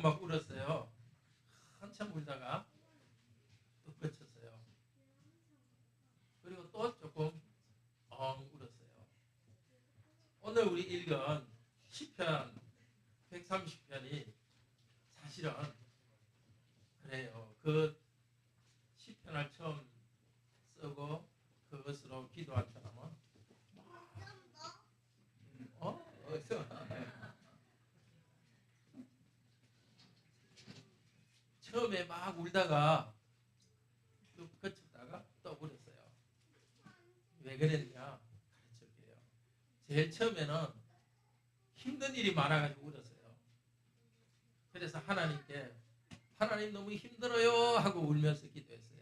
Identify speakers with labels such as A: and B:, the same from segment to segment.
A: 막 울었어요. 한참 울다가 또 그쳤어요. 그리고 또 조금 울었어요. 오늘 우리 읽은 시편 130편이 사실은 그래요. 그 시편을 처음 쓰고 그것으로 기도한 사람은 처음에 막 울다가 또 그쳤다가 또 울었어요. 왜 그랬냐? 가르쳐줄게요. 제일 처음에는 힘든 일이 많아가지고 울었어요. 그래서 하나님께 하나님 너무 힘들어요 하고 울면서 기도했어요.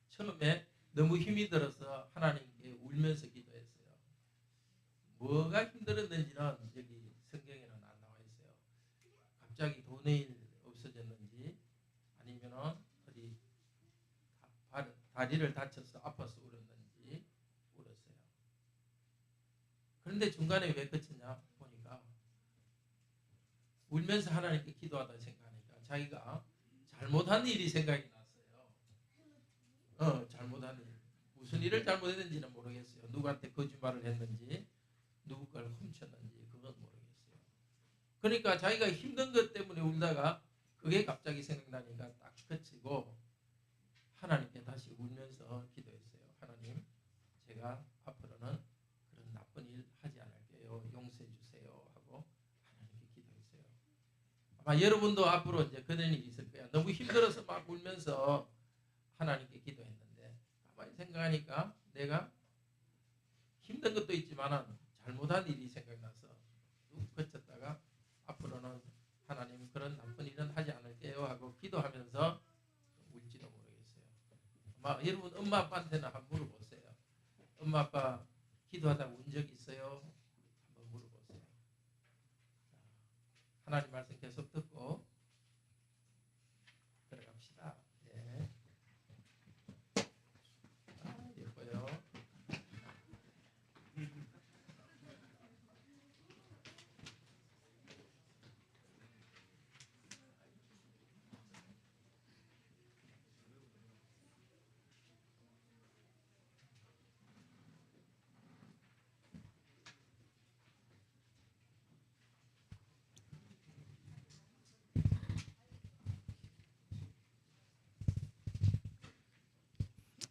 A: 처음에 너무 힘이 들어서 하나님께 울면서 기도했어요. 뭐가 힘들었는지는 여기 성경에는 안 나와 있어요. 갑자기 돈이 없어졌는지 아니면은 어디 다리를 다쳐서 아파서 울었는지 울었어요. 그런데 중간에 왜 그쳤냐 보니까 울면서 하나님께 기도하다 생각하니까 자기가 잘못한 일이 생각이 났어요. 잘못한 일. 무슨 일을 잘못했는지는 모르겠어요. 누구한테 거짓말을 했는지 누구 걸 훔쳤는지 그건 모르겠어요. 그러니까 자기가 힘든 것 때문에 울다가 그게 갑자기 생각나니까 딱 그치고 하나님께 다시 울면서 기도했어요. 하나님, 제가 앞으로는 그런 나쁜 일 하지 않을게요. 용서해 주세요 하고 하나님께 기도했어요. 아마 여러분도 앞으로 이제 그런 일이 있을 거야. 너무 힘들어서 막 울면서 하나님께 기도했는데 가만히 생각하니까 내가 힘든 것도 있지만 잘못한 일이 생각나서 쭉 거쳤다가 앞으로는 하나님 그런 나쁜 일은 하지 않을게요 하고 기도하면서 울지도 모르겠어요. 아마 여러분 엄마 아빠한테는 한번 물어보세요. 엄마 아빠 기도하다가 운 적 있어요? 한번 물어보세요. 하나님 말씀 계속 듣고 들어갑시다. 네. 예뻐요.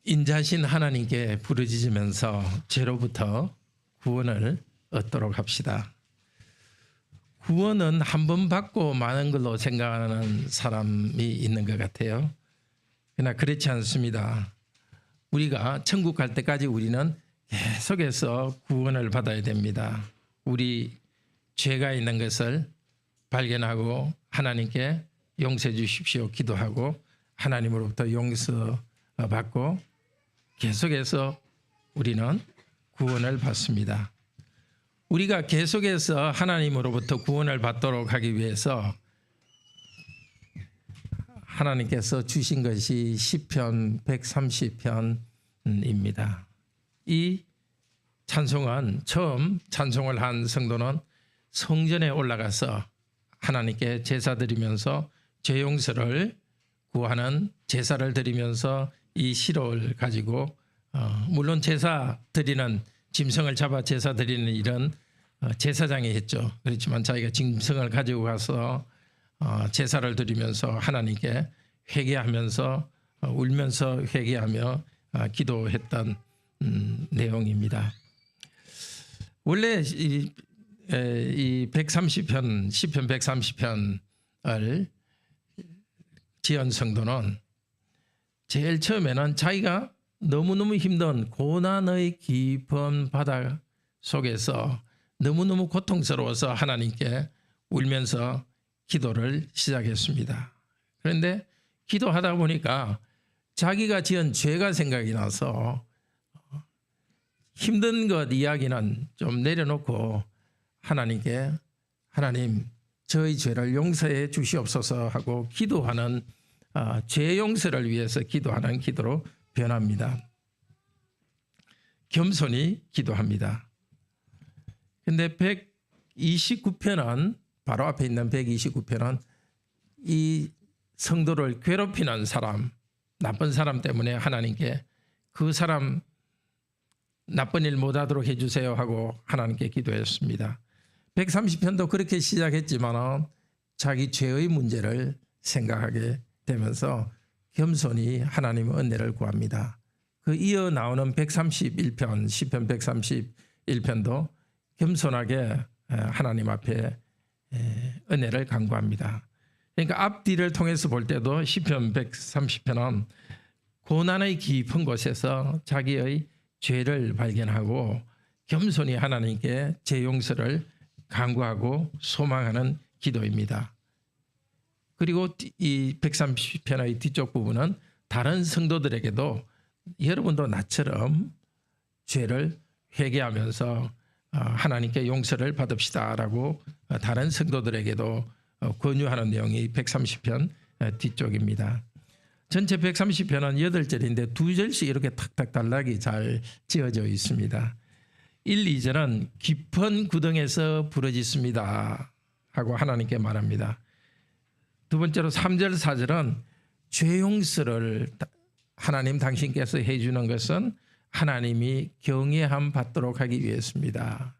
A: 인자신 하나님께 부르짖으면서 죄로부터 구원을 얻도록 합시다. 구원은 한 번 받고 마는 걸로 생각하는 사람이 있는 것 같아요. 그러나 그렇지 않습니다. 우리가 천국 갈 때까지 우리는 계속해서 구원을 받아야 됩니다. 우리 죄가 있는 것을 발견하고 하나님께 용서해 주십시오 기도하고 하나님으로부터 용서받고 계속해서 우리는 구원을 받습니다. 우리가 계속해서 하나님으로부터 구원을 받도록 하기 위해서 하나님께서 주신 것이 시편 130편입니다. 이 찬송은 처음 찬송을 한 성도는 성전에 올라가서 하나님께 제사 드리면서 죄 용서를 구하는 제사를 드리면서 이 시를 가지고 물론 제사 드리는 짐승을 잡아 제사 드리는 일은 제사장이 했죠. 그렇지만 자기가 짐승을 가지고 가서 제사를 드리면서 하나님께 회개하면서 울면서 회개하며 기도했던 내용입니다. 원래 이 130편 시편 130편을 지은 성도는 제일 처음에는 자기가 너무너무 힘든 고난의 깊은 바다 속에서 너무너무 고통스러워서 하나님께 울면서 기도를 시작했습니다. 그런데 기도하다 보니까 자기가 지은 죄가 생각이 나서 힘든 것 이야기는 좀 내려놓고 하나님께 하나님 저희 죄를 용서해 주시옵소서 하고 기도하는 죄 용서를 위해서 기도하는 기도로 변합니다. 겸손히 기도합니다. 근데 129편은 바로 앞에 있는 129편은 이 성도를 괴롭히는 사람, 나쁜 사람 때문에 하나님께 그 사람 나쁜 일 못하도록 해주세요 하고 하나님께 기도했습니다. 130편도 그렇게 시작했지만 자기 죄의 문제를 생각하게 되면서 겸손히 하나님의 은혜를 구합니다. 그 이어 나오는 131편, 시편 131편도 겸손하게 하나님 앞에 은혜를 간구합니다. 그러니까 앞뒤를 통해서 볼 때도 시편 130편은 고난의 깊은 곳에서 자기의 죄를 발견하고 겸손히 하나님께 죄 용서를 간구하고 소망하는 기도입니다. 그리고 이 130편의 뒤쪽 부분은 다른 성도들에게도 여러분도 나처럼 죄를 회개하면서 하나님께 용서를 받읍시다라고 다른 성도들에게도 권유하는 내용이 130편 뒤쪽입니다. 전체 130편은 8절인데 2절씩 이렇게 탁탁 단락이 잘 지어져 있습니다. 1, 2절은 깊은 구덩에서 부르짖습니다 하고 하나님께 말합니다. 두 번째로 3절, 4절은 죄 용서를 하나님 당신께서 해주는 것은 하나님이 경외함 받도록 하기 위해서입니다.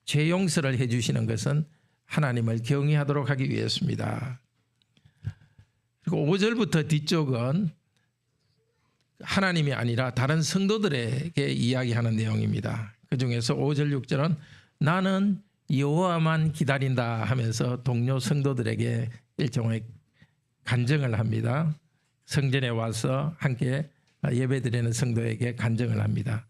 A: 죄 용서를 해주시는 것은 하나님을 경외하도록 하기 위해서입니다. 그리고 5절부터 뒤쪽은 하나님이 아니라 다른 성도들에게 이야기하는 내용입니다. 그중에서 5절, 6절은 나는 여호와만 기다린다 하면서 동료 성도들에게 일종의 간증을 합니다. 성전에 와서 함께 예배드리는 성도에게 간증을 합니다.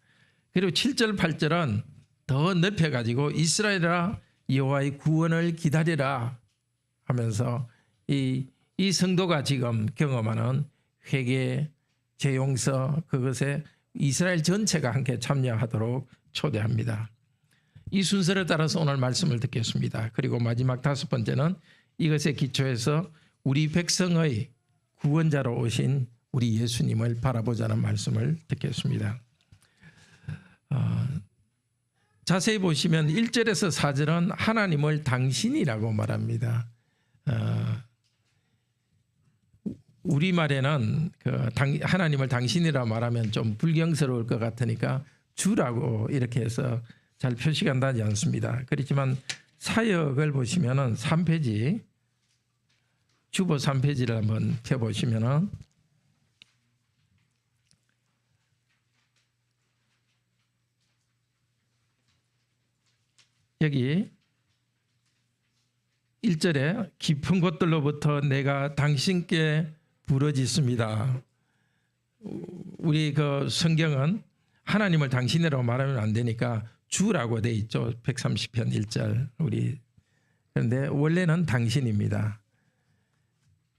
A: 그리고 7절, 8절은 더 넓혀가지고 이스라엘아 여호와의 구원을 기다리라 하면서 이 성도가 지금 경험하는 회개, 죄 용서 그것에 이스라엘 전체가 함께 참여하도록 초대합니다. 이 순서를 따라서 오늘 말씀을 듣겠습니다. 그리고 마지막 5번째는 이것에 기초해서 우리 백성의 구원자로 오신 우리 예수님을 바라보자는 말씀을 듣겠습니다. 자세히 보시면 1절에서 4절은 하나님을 당신이라고 말합니다. 우리말에는 하나님을 당신이라 말하면 좀 불경스러울 것 같으니까 주라고 이렇게 해서 잘 표시가 나지 않습니다. 그렇지만 사역을 보시면은 3페이지 주보 3페이지를 한번 펴보시면은 여기 1절에 깊은 곳들로부터 내가 당신께 부르짖습니다. 우리 그 성경은 하나님을 당신이라고 말하면 안 되니까 주라고 돼 있죠. 130편 1절 그런데 원래는 당신입니다.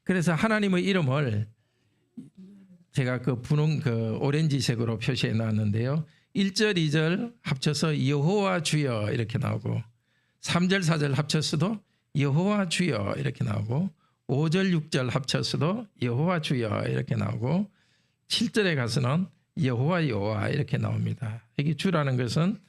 A: 그래서 하나님의 이름을 제가 그 분홍 오렌지색으로 표시해 놨는데요. 1절, 2절 합쳐서 여호와 주여 이렇게 나오고 3절, 4절 합쳐서도 여호와 주여 이렇게 나오고 5절, 6절 합쳐서도 여호와 주여 이렇게 나오고 7절에 가서는 여호와 여호와 이렇게 나옵니다. 여기 주라는 것은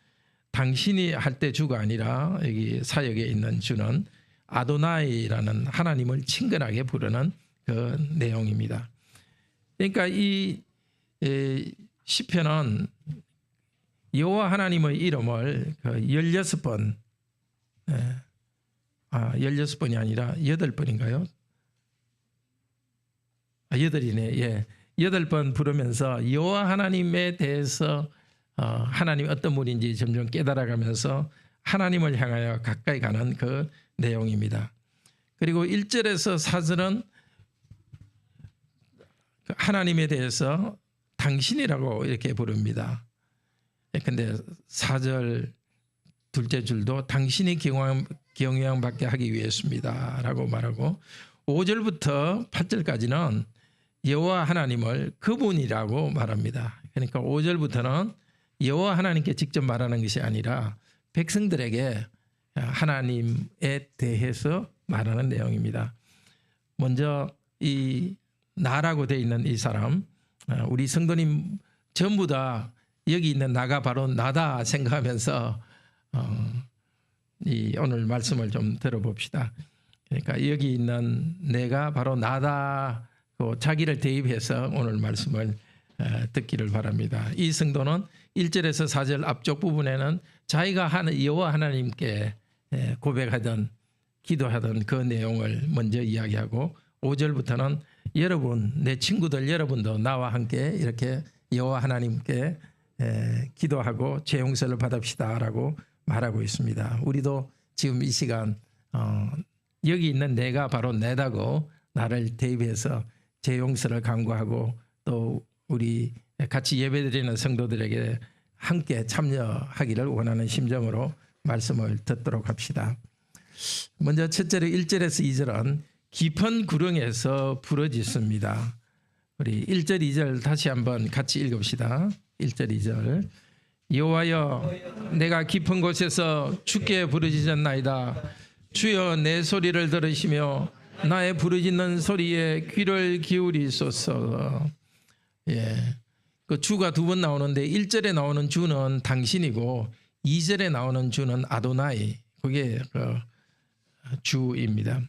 A: 당신이 할 때 주가 아니라 여기 사역에 있는 주는 아도나이라는 하나님을 친근하게 부르는 그 내용입니다. 그러니까 이 시편은 여호와 하나님의 이름을 16번 16번이 아니라 8번인가요? 8이네. 예. 8번 부르면서 여호와 하나님에 대해서 하나님이 어떤 분인지 점점 깨달아가면서 하나님을 향하여 가까이 가는 그 내용입니다. 그리고 1절에서 4절은 하나님에 대해서 당신이라고 이렇게 부릅니다. 그런데 4절 둘째 줄도 당신이 경외함받게 하기 위해서입니다 라고 말하고 5절부터 8절까지는 여호와 하나님을 그분이라고 말합니다. 그러니까 5절부터는 여호와 하나님께 직접 말하는 것이 아니라 백성들에게 하나님에 대해서 말하는 내용입니다. 먼저 이
B: 나라고 되어 있는 이 사람, 우리 성도님 전부 다 여기 있는 나가 바로 나다 생각하면서 이 오늘 말씀을 좀 들어봅시다. 그러니까 여기 있는 내가 바로 나다, 자기를 대입해서 오늘 말씀을 듣기를 바랍니다. 이 성도는 1절에서 4절 앞쪽 부분에는 자기가 여호와 하나님께 고백하던 기도하던 그 내용을 먼저 이야기하고 5절부터는 여러분, 내 친구들 여러분도 나와 함께 이렇게 여호와 하나님께 기도하고 죄 용서를 받읍시다라고 말하고 있습니다. 우리도 지금 이 시간 여기 있는 내가 바로 내다고 나를 대입해서 죄 용서를 간구하고 또 우리 같이 예배드리는 성도들에게 함께 참여하기를 원하는 심정으로 말씀을 듣도록 합시다. 먼저 첫째로 1절에서 2절은 깊은 구렁에서 부르짖습니다. 우리 1절 2절 다시 한번 같이 읽읍시다. 1절 2절. 여호와여, 내가 깊은 곳에서 주께 부르짖었나이다. 주여, 내 소리를 들으시며 나의 부르짖는 소리에 귀를 기울이소서. 그 주가 두 번 나오는데 1절에 나오는 주는 당신이고 2절에 나오는 주는 아도나이, 그게 그 주입니다.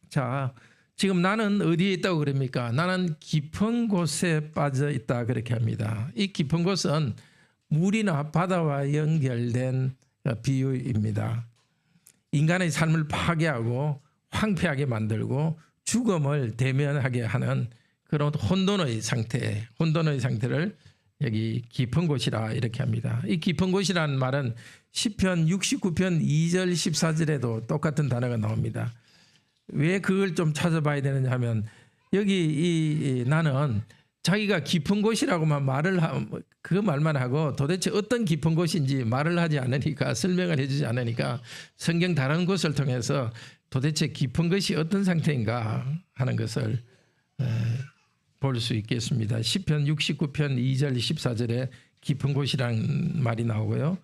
B: 자, 지금 나는 어디에 있다고 그럽니까? 나는 깊은 곳에 빠져 있다 그렇게 합니다. 이 깊은 곳은 물이나 바다와 연결된 비유입니다. 인간의 삶을 파괴하고 황폐하게 만들고 죽음을 대면하게 하는 그런 혼돈의 상태를 여기 깊은 곳이라 이렇게 합니다. 이 깊은 곳이라는 말은 시편 69편 2절 14절에도 똑같은 단어가 나옵니다. 왜 그걸 좀 찾아봐야 되느냐 하면 여기 나는 자기가 깊은 곳이라고만 그 말만 하고 도대체 어떤 깊은 곳인지 말을 하지 않으니까, 설명을 해주지 않으니까 성경 다른 곳을 통해서 도대체 깊은 것이 어떤 상태인가 하는 것을 볼 수 있겠습니다. 시편 69편 2절 14절에 깊은 곳이라는 말이 나오고요.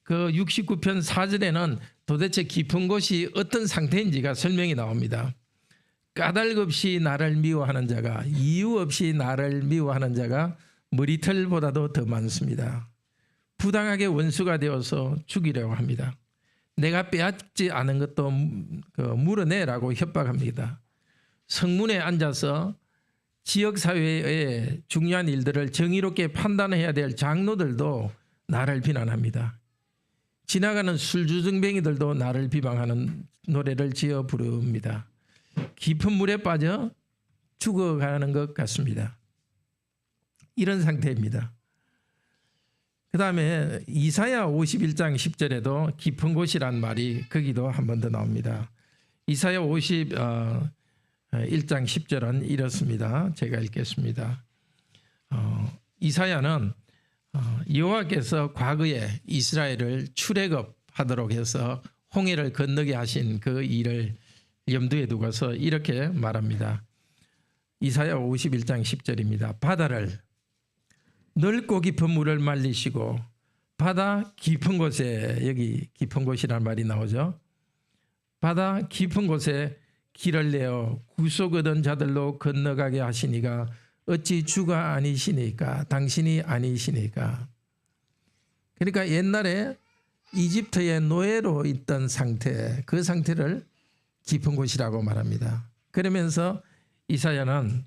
B: 그 69편 4절에는 도대체 깊은 곳이 어떤 상태인지가 설명이 나옵니다. 까닭 없이 나를 미워하는 자가, 이유 없이 나를 미워하는 자가 머리털보다도 더 많습니다. 부당하게 원수가 되어서 죽이려고 합니다. 내가 빼앗지 않은 것도 물어내라고 협박합니다. 성문에 앉아서 지역사회의 중요한 일들을 정의롭게 판단해야 될 장로들도 나를 비난합니다. 지나가는 술주정뱅이들도 나를 비방하는 노래를 지어 부릅니다. 깊은 물에 빠져 죽어가는 것 같습니다. 이런 상태입니다. 그 다음에 이사야 51장 10절에도 깊은 곳이란 말이 거기도 한 번 더 나옵니다. 이사야 51장 10절은 이렇습니다. 제가 읽겠습니다. 이사야는 여호와께서 과거에 이스라엘을 출애굽하도록 해서 홍해를 건너게 하신 그 일을 염두에 두고서 이렇게 말합니다. 이사야 51장 10절입니다. 바다를 넓고 깊은 물을 말리시고 바다 깊은 곳에, 여기 깊은 곳이라는 말이 나오죠. 바다 깊은 곳에 길을 내어 구속 얻은 자들로 건너가게 하시니가 어찌 주가 아니시니까, 당신이 아니시니까. 그러니까 옛날에 이집트의 노예로 있던 상태, 그 상태를 깊은 곳이라고 말합니다. 그러면서 이사야는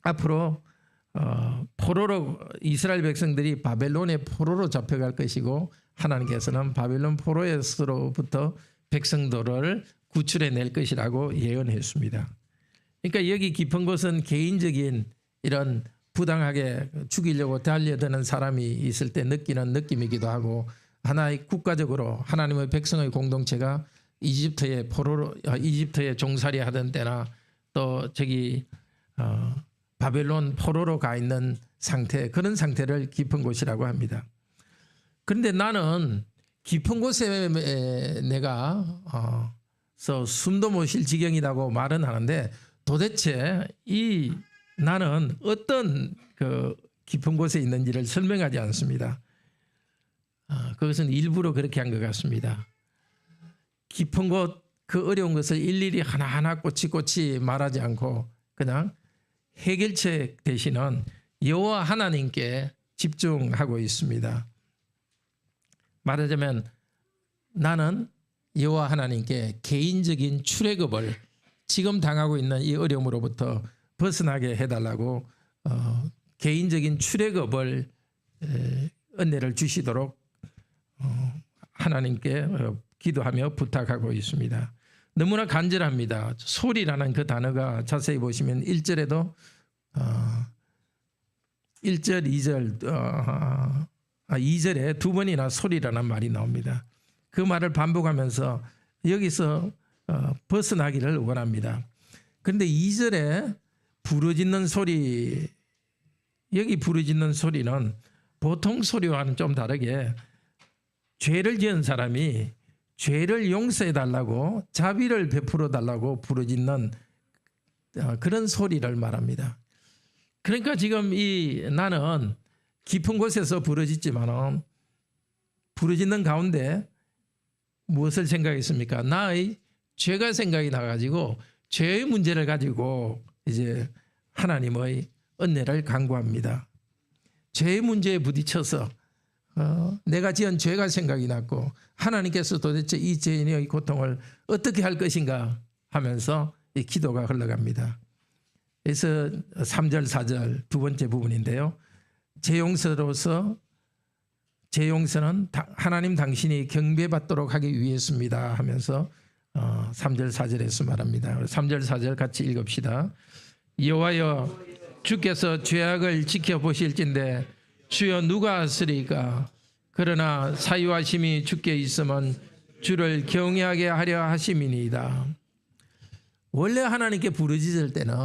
B: 앞으로 포로로, 이스라엘 백성들이 바벨론의 포로로 잡혀갈 것이고 하나님께서는 바벨론 포로에서로부터 백성들을 구출해낼 것이라고 예언했습니다. 그러니까 여기 깊은 곳은 개인적인 이런 부당하게 죽이려고 달려드는 사람이 있을 때 느끼는 느낌이기도 하고, 하나의 국가적으로 하나님의 백성의 공동체가 이집트의 종살이 하던 때나 또 바벨론 포로로 가 있는 상태, 그런 상태를 깊은 곳이라고 합니다. 그런데 나는 깊은 곳에 내가 숨도 못 쉴 지경이라고 말은 하는데, 도대체 나는 어떤 그 깊은 곳에 있는지를 설명하지 않습니다. 그것은 일부러 그렇게 한 것 같습니다. 깊은 곳, 그 어려운 것을 일일이 하나하나 꼬치꼬치 말하지 않고 그냥 해결책 대신은 여호와 하나님께 집중하고 있습니다. 말하자면 나는 여호와 하나님께 개인적인 출애굽을 지금 당하고 있는 이 어려움으로부터 벗어나게 해달라고 개인적인 출애굽을 은혜를 주시도록 하나님께 기도하며 부탁하고 있습니다. 너무나 간절합니다. 소리라는 그 단어가 자세히 보시면 1절에도 1절, 2절, 2절에 두 번이나 소리라는 말이 나옵니다. 그 말을 반복하면서 여기서 벗어나기를 원합니다. 그런데 2절에 부르짖는 소리, 여기 부르짖는 소리는 보통 소리와는 좀 다르게 죄를 지은 사람이 죄를 용서해 달라고 자비를 베풀어 달라고 부르짖는 그런 소리를 말합니다. 그러니까 지금 나는 깊은 곳에서 부르짖지만 부르짖는 가운데 무엇을 생각했습니까? 나의 죄가 생각이 나가지고 죄의 문제를 가지고 이제 하나님의 은혜를 간구합니다. 죄의 문제에 부딪혀서 내가 지은 죄가 생각이 났고 하나님께서 도대체 이 죄인의 고통을 어떻게 할 것인가 하면서 이 기도가 흘러갑니다. 그래서 3절 4절 두 번째 부분인데요. 제 용서로서 제 용서는 하나님 당신이 경배받도록 하기 위해서입니다 하면서 3절 4절에서 말합니다. 3절 4절 같이 읽읍시다. 여호와여 주께서 죄악을 지켜보실진대 주여 누가 하시리까? 그러나 사유하심이 주께 있으면 주를 경외하게 하려 하심이니이다. 원래 하나님께 부르짖을 때는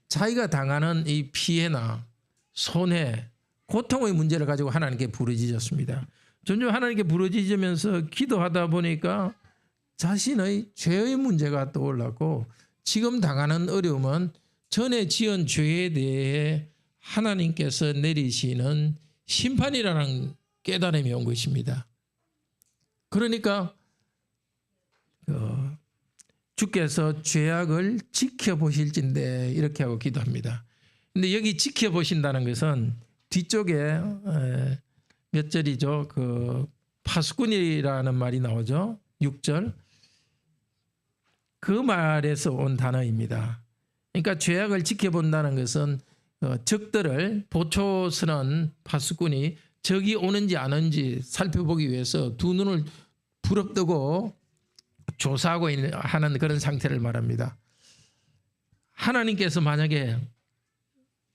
B: 자기가 당하는 이 피해나 손해, 고통의 문제를 가지고 하나님께 부르짖었습니다. 점점 하나님께 부르짖으면서 기도하다 보니까 자신의 죄의 문제가 떠올랐고 지금 당하는 어려움은 전에 지은 죄에 대해 하나님께서 내리시는 심판이라는 깨달음이 온 것입니다. 그러니까 주께서 죄악을 지켜보실진대 이렇게 하고 기도합니다. 근데 여기 지켜보신다는 것은 뒤쪽에 몇 절이죠? 파수꾼이라는 말이 나오죠. 6절. 그 말에서 온 단어입니다. 그러니까 죄악을 지켜본다는 것은 적들을 보초서는 파수꾼이 적이 오는지 안 오는지 살펴보기 위해서 두 눈을 부릅뜨고 조사하고 하는 그런 상태를 말합니다. 하나님께서 만약에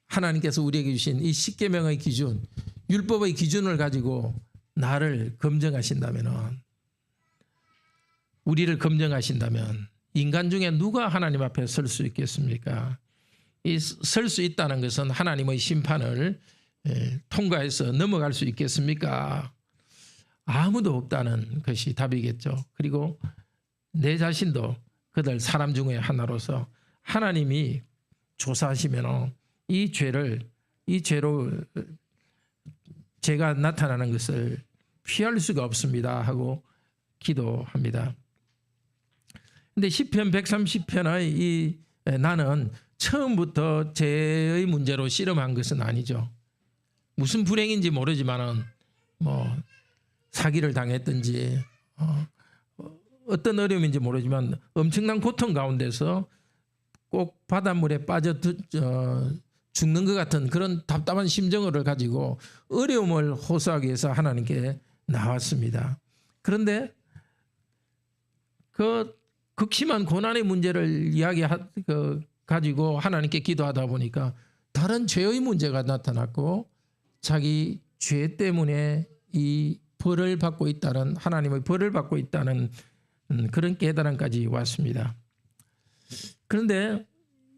B: 하나님께서 우리에게 주신 이 십계명의 기준, 율법의 기준을 가지고 나를 검증하신다면, 우리를 검증하신다면 인간 중에 누가 하나님 앞에 설 수 있겠습니까? 설 수 있다는 것은 하나님의 심판을 통과해서 넘어갈 수 있겠습니까? 아무도 없다는 것이 답이겠죠. 그리고 내 자신도 그들 사람 중에 하나로서 하나님이 조사하시면 이 죄로 죄가 나타나는 것을 피할 수가 없습니다 하고 기도합니다. 근데 시편 130편의 나는 처음부터 죄의 문제로 씨름한 것은 아니죠. 무슨 불행인지 모르지만은 사기를 당했든지 어떤 어려움인지 모르지만 엄청난 고통 가운데서 꼭 바닷물에 빠져 죽는 것 같은 그런 답답한 심정을 가지고 어려움을 호소하기 위해서 하나님께 나왔습니다. 그런데 그 극심한 고난의 문제를 가지고 하나님께 기도하다 보니까 다른 죄의 문제가 나타났고 자기 죄 때문에 이 벌을 받고 있다는, 하나님의 벌을 받고 있다는 그런 깨달음까지 왔습니다. 그런데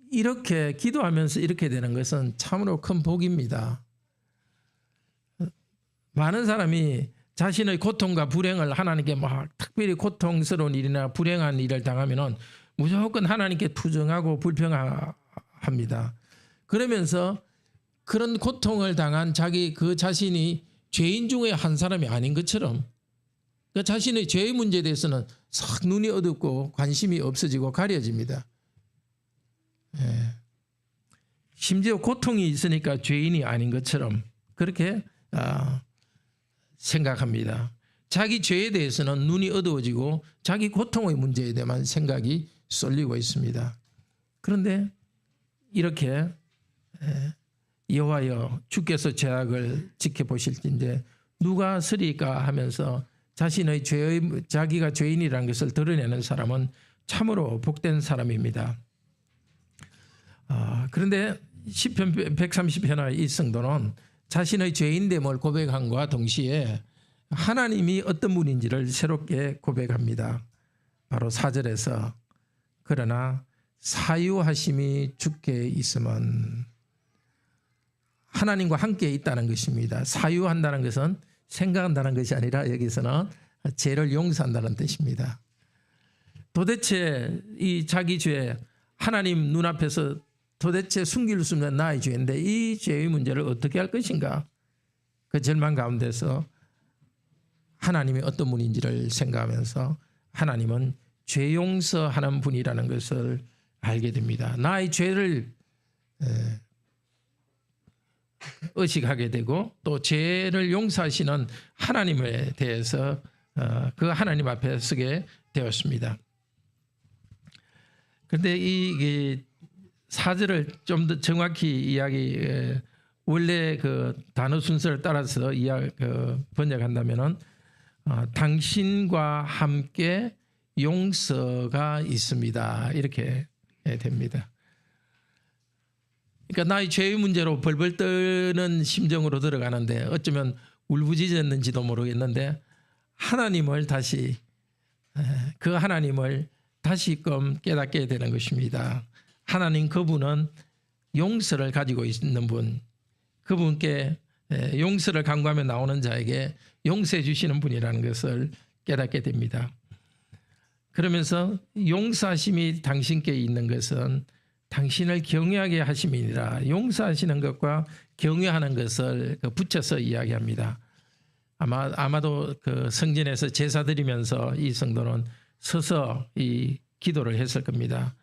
B: 이렇게 기도하면서 이렇게 되는 것은 참으로 큰 복입니다. 많은 사람이 자신의 고통과 불행을 하나님께 특별히 고통스러운 일이나 불행한 일을 당하면 무조건 하나님께 투정하고 불평합니다. 그러면서 그런 고통을 당한 그 자신이 죄인 중에 한 사람이 아닌 것처럼 그 자신의 죄의 문제에 대해서는 싹 눈이 어둡고 관심이 없어지고 가려집니다. 심지어 고통이 있으니까 죄인이 아닌 것처럼 그렇게 생각합니다. 자기 죄에 대해서는 눈이 어두워지고 자기 고통의 문제에 대한 생각이 쏠리고 있습니다. 그런데 이렇게 여호와여 주께서 죄악을 지켜보실진데 누가 서리까 하면서 자신의 자기가 죄인이라는 것을 드러내는 사람은 참으로 복된 사람입니다. 그런데 시편 130편의 이 성도는 자신의 죄인됨을 고백함과 동시에 하나님이 어떤 분인지를 새롭게 고백합니다. 바로 4절에서 그러나 사유하심이 주께 있으면 하나님과 함께 있다는 것입니다. 사유한다는 것은 생각한다는 것이 아니라 여기서는 죄를 용서한다는 뜻입니다. 도대체 이 자기 죄 하나님 눈앞에서 도대체 숨길 수 없는 나의 죄인데 이 죄의 문제를 어떻게 할 것인가? 그 절망 가운데서 하나님이 어떤 분인지를 생각하면서 하나님은 죄 용서하는 분이라는 것을 알게 됩니다. 나의 죄를 의식하게 되고 또 죄를 용서하시는 하나님에 대해서 그 하나님 앞에 서게 되었습니다. 그런데 이 4절을 좀 더 정확히 원래 그 단어 순서를 따라서 번역한다면은 당신과 함께 용서가 있습니다. 이렇게 됩니다. 그러니까 나의 죄의 문제로 벌벌 떠는 심정으로 들어가는데 어쩌면 울부짖었는지도 모르겠는데 하나님을 다시 그 하나님을 다시금 깨닫게 되는 것입니다. 하나님 그분은 용서를 가지고 있는 분, 그분께 용서를 간구하며 나오는 자에게 용서해 주시는 분이라는 것을 깨닫게 됩니다. 그러면서 용서하심이 당신께 있는 것은 당신을 경외하게 하심이니라. 용서하시는 것과 경외하는 것을 붙여서 이야기합니다. 아마도 그 성전에서 제사 드리면서 이 성도는 서서 이 기도를 했을 겁니다.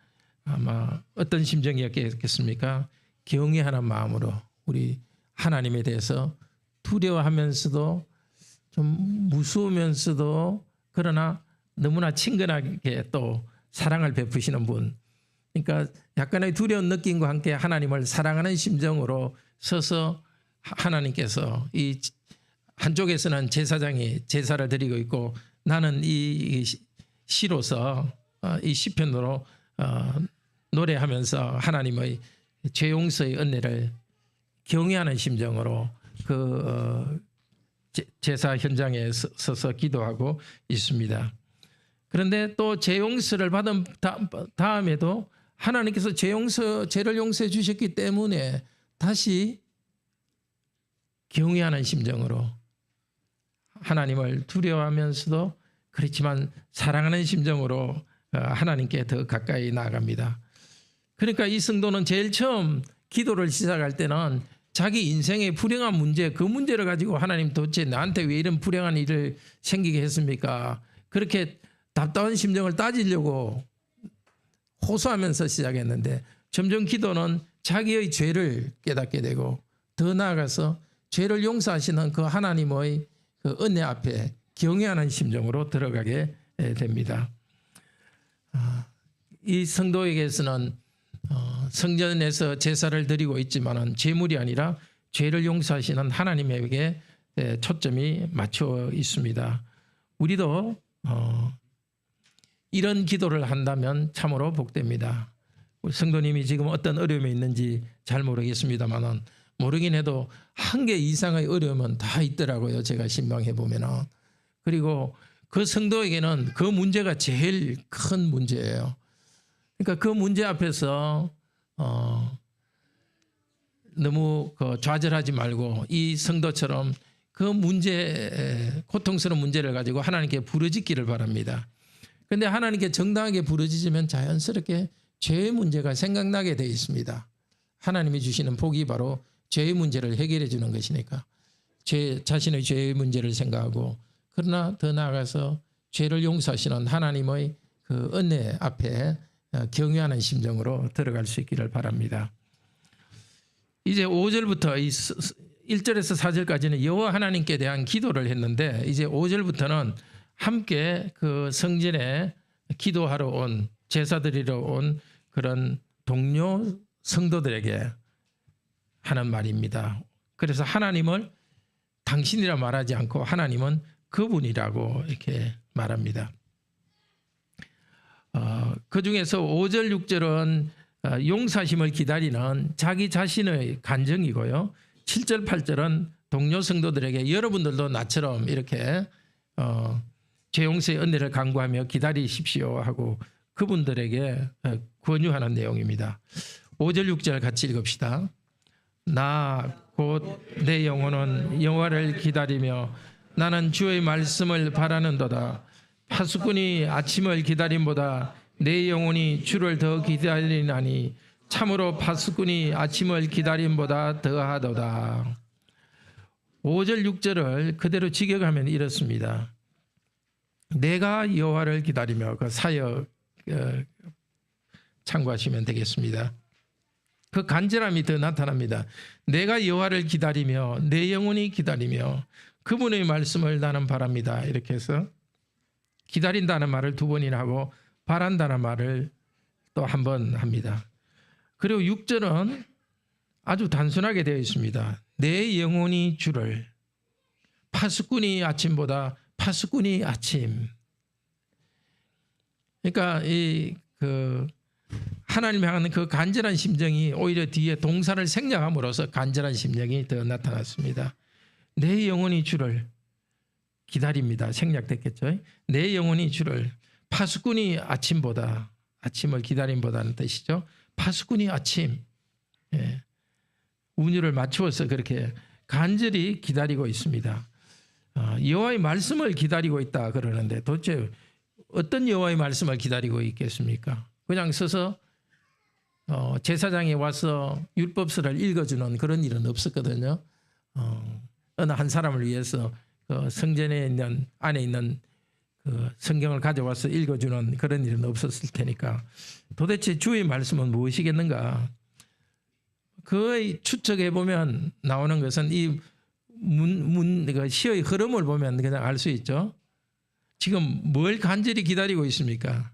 B: 아마 어떤 심정이었겠습니까? 경외하는 마음으로 우리 하나님에 대해서 두려워하면서도 좀 무서우면서도 그러나 너무나 친근하게 또 사랑을 베푸시는 분. 그러니까 약간의 두려운 느낌과 함께 하나님을 사랑하는 심정으로 서서 하나님께서 이 한쪽에서는 제사장이 제사를 드리고 있고 나는 이 시로서 이 시편으로 노래하면서 하나님의 죄 용서의 은혜를 경외하는 심정으로 그 제사 현장에 서서 기도하고 있습니다. 그런데 또 죄 용서를 받은 다음에도 하나님께서 죄를 용서해 주셨기 때문에 다시 경외하는 심정으로 하나님을 두려워하면서도 그렇지만 사랑하는 심정으로 하나님께 더 가까이 나아갑니다. 그러니까 이 성도는 제일 처음 기도를 시작할 때는 자기 인생의 불행한 문제, 그 문제를 가지고 하나님 도대체 나한테 왜 이런 불행한 일을 생기게 했습니까? 그렇게 답답한 심정을 따지려고 호소하면서 시작했는데 점점 기도는 자기의 죄를 깨닫게 되고 더 나아가서 죄를 용서하시는 그 하나님의 그 은혜 앞에 경외하는 심정으로 들어가게 됩니다. 이 성도에게서는 성전에서 제사를 드리고 있지만은 제물이 아니라 죄를 용서하시는 하나님에게 초점이 맞춰 있습니다. 우리도 이런 기도를 한다면 참으로 복됩니다. 우리 성도님이 지금 어떤 어려움이 있는지 잘 모르겠습니다만은 모르긴 해도 한 개 이상의 어려움은 다 있더라고요. 제가 신방해 보면은. 그리고 그 성도에게는 그 문제가 제일 큰 문제예요. 그러니까 그 문제 앞에서 너무 좌절하지 말고 이 성도처럼 그 문제, 고통스러운 문제를 가지고 하나님께 부르짖기를 바랍니다. 그런데 하나님께 정당하게 부르짖으면 자연스럽게 죄의 문제가 생각나게 되어 있습니다. 하나님이 주시는 복이 바로 죄의 문제를 해결해 주는 것이니까 자신의 죄의 문제를 생각하고 그러나 더 나아가서 죄를 용서하시는 하나님의 그 은혜 앞에 경외하는 심정으로 들어갈 수 있기를 바랍니다. 이제 5절부터 1절에서 4절까지는 여호와 하나님께 대한 기도를 했는데 이제 5절부터는 함께 그 성전에 기도하러 온 제사 드리러 온 그런 동료 성도들에게 하는 말입니다. 그래서 하나님을 당신이라 말하지 않고 하나님은 그분이라고 이렇게 말합니다. 그 중에서 5절, 6절은 용사심을 기다리는 자기 자신의 간증이고요. 7절, 8절은 동료 성도들에게 여러분들도 나처럼 이렇게 죄 용서의 은혜를 간구하며 기다리십시오 하고 그분들에게 권유하는 내용입니다. 5절, 6절 같이 읽읍시다. 나 곧 내 영혼은 여호와를 기다리며 나는 주의 말씀을 바라는도다. 파수꾼이 아침을 기다림보다 내 영혼이 주를 더 기다리나니 참으로 파수꾼이 아침을 기다림보다 더하도다. 5절 6절을 그대로 직역하면 이렇습니다. 내가 여호와를 기다리며 그 사역 참고하시면 되겠습니다. 그 간절함이 더 나타납니다. 내가 여호와를 기다리며 내 영혼이 기다리며 그분의 말씀을 나는 바랍니다. 이렇게 해서 기다린다는 말을 2번이나 하고 바란다는 말을 또 한 번 합니다. 그리고 6절은 아주 단순하게 되어 있습니다. 내 영혼이 주를 파수꾼이 아침보다 파수꾼이 아침. 그러니까 하나님 향하는 그 간절한 심정이 오히려 뒤에 동사를 생략함으로써 간절한 심정이 더 나타났습니다. 내 영혼이 주를 기다립니다. 생략됐겠죠. 내 영혼이 주를 파수꾼이 아침보다 아침을 기다림보다는 뜻이죠. 파수꾼이 아침 운율을 맞추어서 그렇게 간절히 기다리고 있습니다. 여호와의 말씀을 기다리고 있다 그러는데 도대체 어떤 여호와의 말씀을 기다리고 있겠습니까? 그냥 서서 제사장이 와서 율법서를 읽어주는 그런 일은 없었거든요. 어느 한 사람을 위해서 성전에 있는 안에 있는 그 성경을 가져와서 읽어주는 그런 일은 없었을 테니까 도대체 주의 말씀은 무엇이겠는가? 그의 추측해 보면 나오는 것은 이 시의 흐름을 보면 그냥 알 수 있죠. 지금 뭘 간절히 기다리고 있습니까?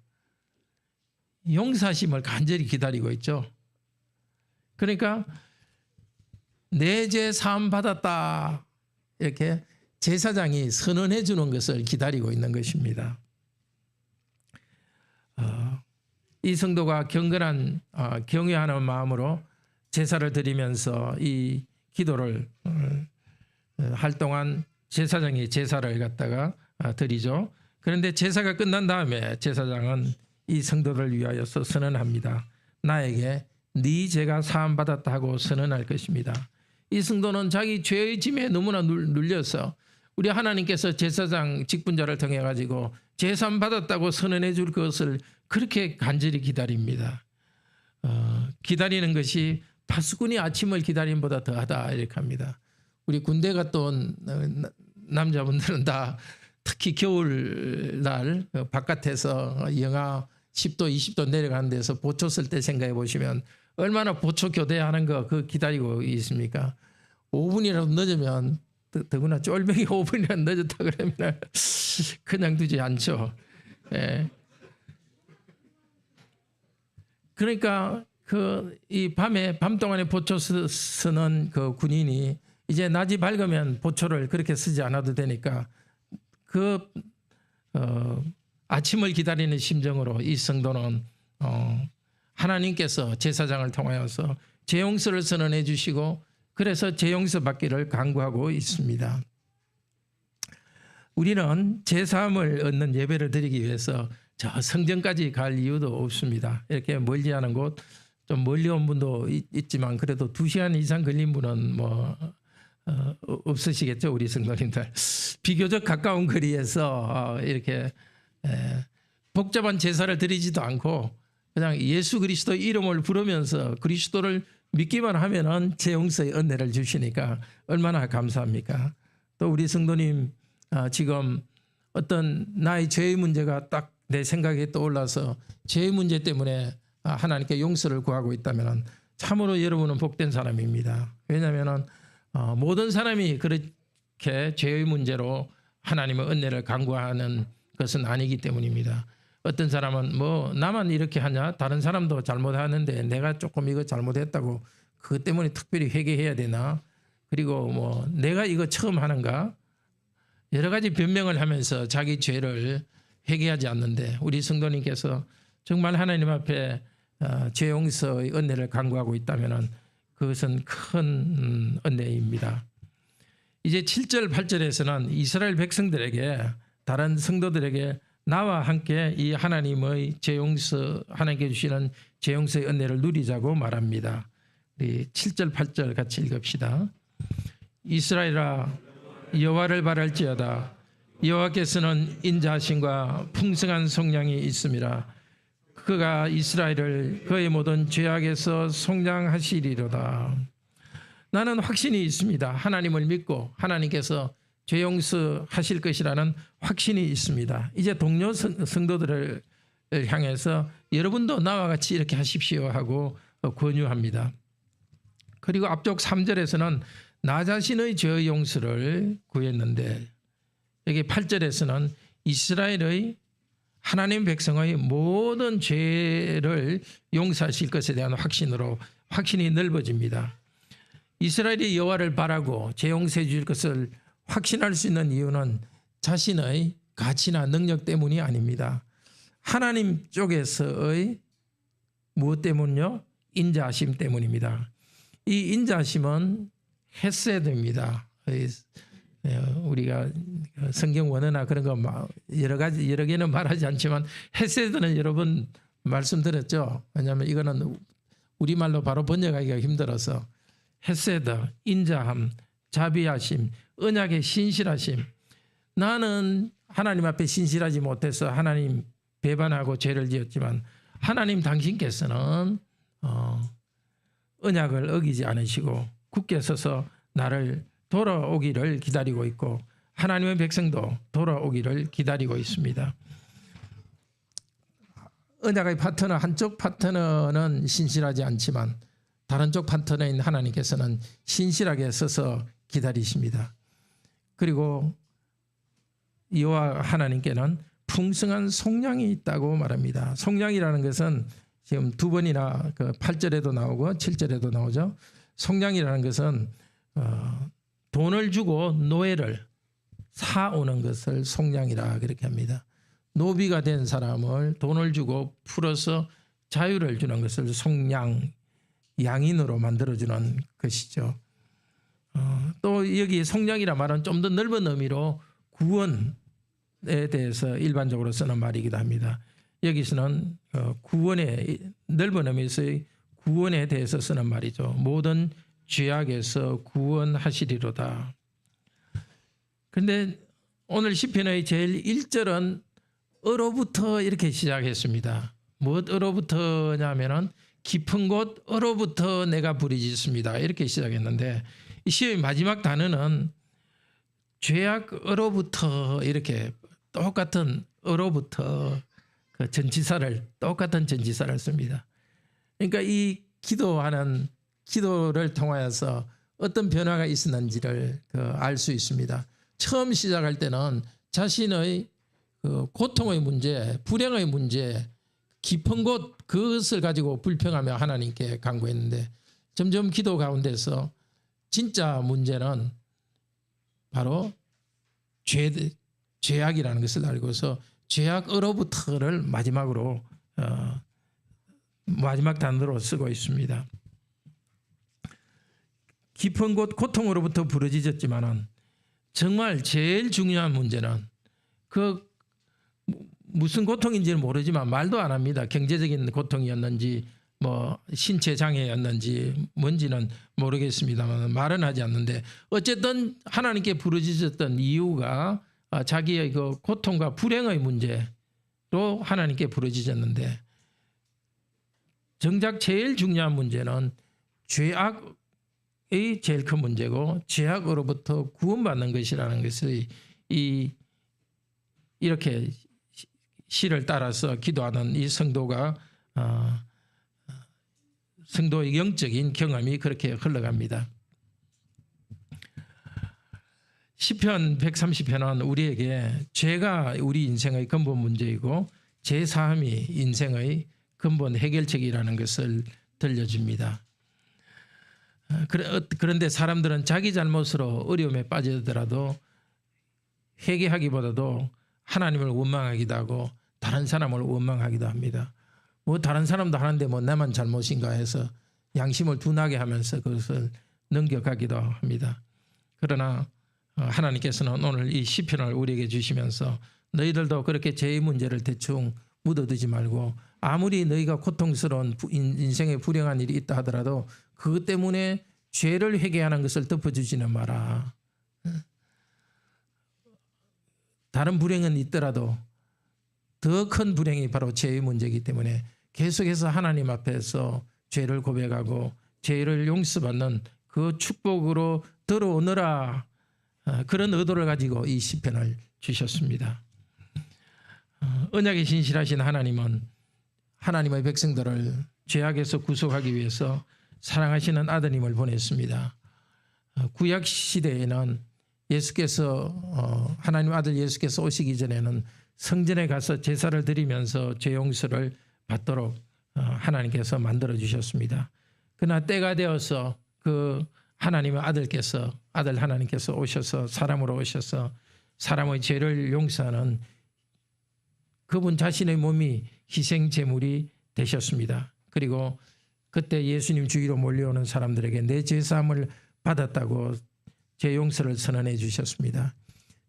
B: 용사심을 간절히 기다리고 있죠. 그러니까 내 죄 사함 받았다 이렇게 제사장이 선언해 주는 것을 기다리고 있는 것입니다. 이 성도가 경건한 경외하는 마음으로 제사를 드리면서 이 기도를 할 동안 제사장이 제사를 갖다가 드리죠. 그런데 제사가 끝난 다음에 제사장은 이 성도를 위하여서 선언합니다. 나에게 네 죄가 사함 받았다 하고 선언할 것입니다. 이 성도는 자기 죄의 짐에 너무나 눌려서 우리 하나님께서 제사장 직분자를 통해 가지고 죄 사함 받았다고 선언해 줄 것을 그렇게 간절히 기다립니다. 기다리는 것이 파수꾼이 아침을 기다림보다 더하다 이렇게 합니다. 우리 군대 갔다 온 남자분들은 다 특히 겨울날 바깥에서 영하 10도 20도 내려가는 데서 보초 쓸 때 생각해 보시면 얼마나 보초 교대하는 거 그 기다리고 있습니까? 5분이라도 늦으면 더구나 쫄병이 5분이라도 늦었다 그러면 그냥 두지 않죠. 예. 그러니까 이 밤 동안에 보초 쓰는 그 군인이 이제 낮이 밝으면 보초를 그렇게 쓰지 않아도 되니까 아침을 기다리는 심정으로 이 성도는 하나님께서 제사장을 통하여서 죄용서를 선언해 주시고 그래서 죄용서 받기를 간구하고 있습니다. 우리는 제사함을 얻는 예배를 드리기 위해서 저 성전까지 갈 이유도 없습니다. 이렇게 멀지 않은 곳, 좀 멀리 온 분도 있지만 그래도 2시간 이상 걸린 분은 없으시겠죠, 우리 성도님들. 비교적 가까운 거리에서 이렇게 복잡한 제사를 드리지도 않고 그냥 예수 그리스도 이름을 부르면서 그리스도를 믿기만 하면은 죄용서의 은혜를 주시니까 얼마나 감사합니까? 또 우리 성도님 지금 어떤 나의 죄의 문제가 딱 내 생각에 떠올라서 죄의 문제 때문에 하나님께 용서를 구하고 있다면 참으로 여러분은 복된 사람입니다. 왜냐하면 모든 사람이 그렇게 죄의 문제로 하나님의 은혜를 간구하는 것은 아니기 때문입니다. 어떤 사람은 뭐 나만 이렇게 하냐, 다른 사람도 잘못하는데 내가 조금 이거 잘못했다고 그것 때문에 특별히 회개해야 되나, 그리고 뭐 내가 이거 처음 하는가, 여러 가지 변명을 하면서 자기 죄를 회개하지 않는데, 우리 성도님께서 정말 하나님 앞에 죄 용서의 은혜를 간구하고 있다면 그것은 큰 은혜입니다. 이제 7절 8절에서는 이스라엘 백성들에게, 다른 성도들에게 나와 함께 이 하나님의 죄 용서, 하나님께 주시는 죄 용서의 은혜를 누리자고 말합니다. 우리 7절 8절 같이 읽읍시다. 이스라엘아 여호와를 바랄지어다. 여호와께서는 인자하심과 풍성한 속량이 있음이라. 그가 이스라엘을 그의 모든 죄악에서 속량하시리로다. 나는 확신이 있습니다. 하나님을 믿고 하나님께서 죄 용서하실 것이라는 확신이 있습니다. 이제 동료 성도들을 향해서 여러분도 나와 같이 이렇게 하십시오 하고 권유합니다. 그리고 앞쪽 3절에서는 나 자신의 죄의 용서를 구했는데, 여기 8절에서는 이스라엘의 하나님 백성의 모든 죄를 용서하실 것에 대한 확신이 넓어집니다. 이스라엘이 여호와를 바라고 죄 용서해 주실 것을 확신할 수 있는 이유는 자신의 가치나 능력 때문이 아닙니다. 하나님 쪽에서의 무엇 때문요? 인자하심 때문입니다. 이 인자하심은 헤세드입니다. 우리가 성경 원어나 그런 거 여러 개는 말하지 않지만 헤세드는 여러분 말씀드렸죠. 왜냐하면 이거는 우리말로 바로 번역하기가 힘들어서, 헤세드, 인자함, 자비하심, 언약의 신실하심. 나는 하나님 앞에 신실하지 못해서 하나님 배반하고 죄를 지었지만 하나님 당신께서는 언약을 어기지 않으시고 굳게 서서 나를 돌아오기를 기다리고 있고, 하나님의 백성도 돌아오기를 기다리고 있습니다. 언약의 파트너, 한쪽 파트너는 신실하지 않지만 다른 쪽 파트너인 하나님께서는 신실하게 서서 기다리십니다. 그리고 여호와 하나님께는 풍성한 속량이 있다고 말합니다. 속량이라는 것은 지금 두 번이나 8절에도 나오고 7절에도 나오죠. 속량이라는 것은 돈을 주고 노예를 사오는 것을 속량이라 그렇게 합니다. 노비가 된 사람을 돈을 주고 풀어서 자유를 주는 것을 속량, 양인으로 만들어주는 것이죠. 또 여기 속량이라 말은 좀 더 넓은 의미로 구원에 대해서 일반적으로 쓰는 말이기도 합니다. 여기서는 구원의 넓은 의미에서의 구원에 대해서 쓰는 말이죠. 모든 죄악에서 구원하시리로다. 그런데 오늘 시편의 제일 1절은 어로부터 이렇게 시작했습니다. 무엇으로부터냐면은 깊은 곳 어로부터 내가 부르짖습니다. 이렇게 시작했는데, 이 시의 마지막 단어는 죄악으로부터, 이렇게 똑같은 어로부터 똑같은 전치사를 씁니다. 그러니까 이 기도를 통하여서 어떤 변화가 있었는지를 알 수 있습니다. 처음 시작할 때는 자신의 고통의 문제, 불행의 문제, 깊은 곳, 그것을 가지고 불평하며 하나님께 간구했는데, 점점 기도 가운데서 진짜 문제는 바로 죄악이라는 것을 알고서 죄악으로부터를 마지막으로 마지막 단어로 쓰고 있습니다. 깊은 곳 고통으로부터 부르짖었지만은 정말 제일 중요한 문제는 무슨 고통인지는 모르지만 말도 안 합니다. 경제적인 고통이었는지 뭐 신체 장애였는지 뭔지는 모르겠습니다만 말은 하지 않는데, 어쨌든 하나님께 부르짖었던 이유가 자기의 그 고통과 불행의 문제로 하나님께 부르짖었는데, 정작 제일 중요한 문제는 죄악의 제일 큰 문제고 죄악으로부터 구원받는 것이라는 것을 이렇게 시를 따라서 기도하는 이 성도가 성도의 영적인 경험이 그렇게 흘러갑니다. 시편 130편은 우리에게 죄가 우리 인생의 근본 문제이고 죄사함이 인생의 근본 해결책이라는 것을 들려줍니다. 그런데 사람들은 자기 잘못으로 어려움에 빠지더라도 회개하기보다도 하나님을 원망하기도 하고 다른 사람을 원망하기도 합니다. 뭐 다른 사람도 하는데 뭐 나만 잘못인가 해서 양심을 둔하게 하면서 그것을 넘겨가기도 합니다. 그러나 하나님께서는 오늘 이 시편을 우리에게 주시면서 너희들도 그렇게 죄의 문제를 대충 묻어두지 말고 아무리 너희가 고통스러운 인생에 불행한 일이 있다 하더라도 그것 때문에 죄를 회개하는 것을 덮어주지는 마라. 다른 불행은 있더라도 더 큰 불행이 바로 죄의 문제이기 때문에 계속해서 하나님 앞에서 죄를 고백하고 죄를 용서받는 그 축복으로 들어오너라. 그런 의도를 가지고 이 시편을 주셨습니다. 언약에 신실하신 하나님은 하나님의 백성들을 죄악에서 구속하기 위해서 사랑하시는 아드님을 보냈습니다. 구약 시대에는 예수께서 하나님 아들 예수께서 오시기 전에는 성전에 가서 제사를 드리면서 죄 용서를 받도록 하나님께서 만들어 주셨습니다. 그러나 때가 되어서 그 하나님의 아들 하나님께서 오셔서 사람으로 오셔서 사람의 죄를 용서하는 그분 자신의 몸이 희생 제물이 되셨습니다. 그리고 그때 예수님 주위로 몰려오는 사람들에게 내 죄사함을 받았다고 죄 용서를 선언해 주셨습니다.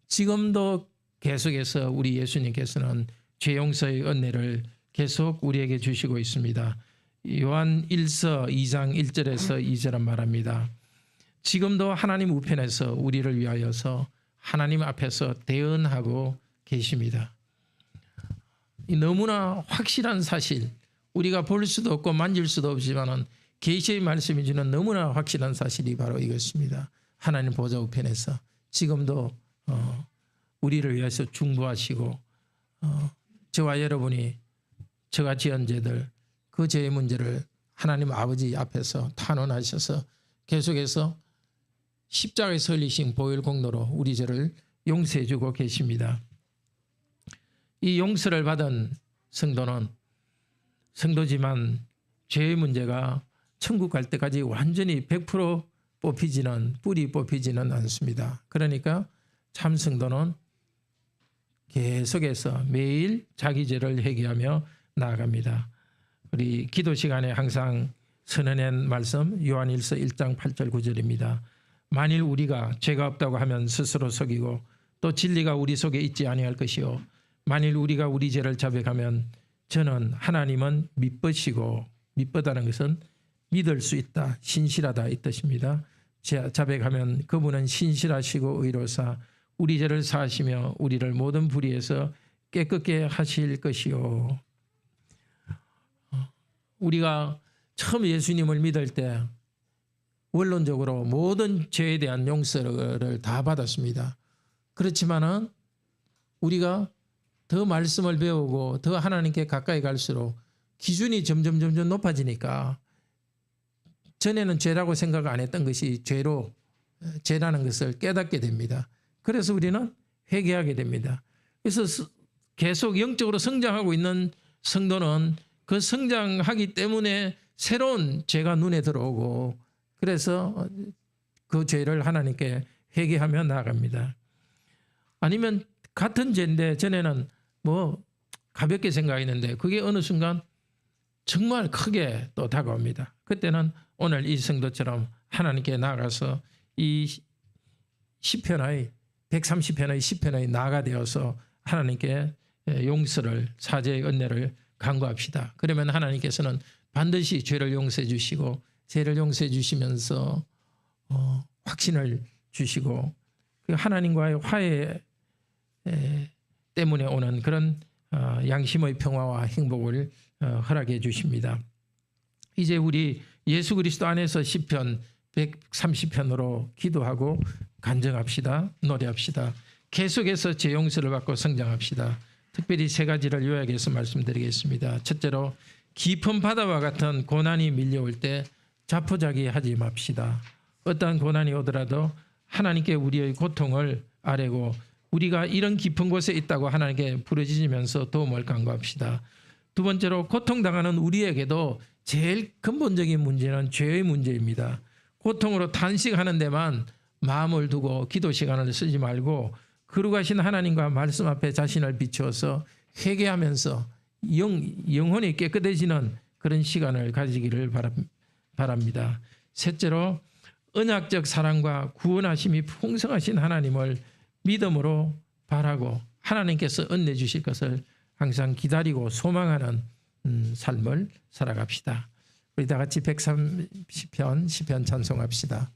B: 지금도 계속해서 우리 예수님께서는 죄 용서의 은혜를 계속 우리에게 주시고 있습니다. 요한 1서 2장 1절에서 2절은 말합니다. 지금도 하나님 우편에서 우리를 위하여서 하나님 앞에서 대언하고 계십니다. 너무나 확실한 사실, 우리가 볼 수도 없고 만질 수도 없지만 계시의 말씀이 주는 너무나 확실한 사실이 바로 이것입니다. 하나님 보좌 우편에서 지금도 우리를 위해서 중보하시고 저와 여러분이 저가 지은 죄들 그 죄의 문제를 하나님 아버지 앞에서 탄원하셔서 계속해서 십자가에 설리신 보혈 공로로 우리 죄를 용서해 주고 계십니다. 이 용서를 받은 성도는 성도지만 죄의 문제가 천국 갈 때까지 완전히 100% 뿌리 뽑히지는 않습니다. 그러니까 참 성도는 계속해서 매일 자기 죄를 회개하며 나아갑니다. 우리 기도 시간에 항상 선언한 말씀 요한일서 1장 8절 9절입니다. 만일 우리가 죄가 없다고 하면 스스로 속이고 또 진리가 우리 속에 있지 아니할 것이요 만일 우리가 우리 죄를 자백하면 저는 하나님은 믿으시고 믿보다는 것은 믿을 수 있다 신실하다 이 뜻입니다. 자백하면 그분은 신실하시고 의로사 우리 죄를 사하시며 우리를 모든 불의에서 깨끗게 하실 것이요. 우리가 처음 예수님을 믿을 때 원론적으로 모든 죄에 대한 용서를 다 받았습니다. 그렇지만은 우리가 더 말씀을 배우고 더 하나님께 가까이 갈수록 기준이 점점 높아지니까 전에는 죄라고 생각 안 했던 것이 죄라는 것을 깨닫게 됩니다. 그래서 우리는 회개하게 됩니다. 그래서 계속 영적으로 성장하고 있는 성도는 그 성장하기 때문에 새로운 죄가 눈에 들어오고 그래서 그 죄를 하나님께 회개하며 나아갑니다. 아니면 같은 죄인데 전에는 뭐 가볍게 생각했는데 그게 어느 순간 정말 크게 또 다가옵니다. 그때는 오늘 이 성도처럼 하나님께 나아가서 이 시편의 130편의 시편의 나가 되어서 하나님께 용서를 사죄의 은혜를 간구합시다. 그러면 하나님께서는 반드시 죄를 용서해 주시고 죄를 용서해 주시면서 확신을 주시고 하나님과의 화해 때문에 오는 그런 양심의 평화와 행복을 허락해 주십니다. 이제 우리 예수 그리스도 안에서 시편 130편으로 기도하고 간증합시다. 노래합시다. 계속해서 죄 용서를 받고 성장합시다. 특별히 세 가지를 요약해서 말씀드리겠습니다. 첫째로 깊은 바다와 같은 고난이 밀려올 때 자포자기하지 맙시다. 어떠한 고난이 오더라도 하나님께 우리의 고통을 아뢰고 우리가 이런 깊은 곳에 있다고 하나님께 부르짖으면서 도움을 간구합시다. 두 번째로 고통당하는 우리에게도 제일 근본적인 문제는 죄의 문제입니다. 고통으로 탄식하는 데만 마음을 두고 기도 시간을 쓰지 말고 거룩하신 하나님과 말씀 앞에 자신을 비추어서 회개하면서 영혼이 깨끗해지는 그런 시간을 가지기를 바랍니다. 셋째로 언약적 사랑과 구원하심이 풍성하신 하나님을 믿음으로 바라고 하나님께서 은혜 주실 것을 항상 기다리고 소망하는 삶을 살아갑시다. 우리 다 같이 130편 시편 찬송합시다.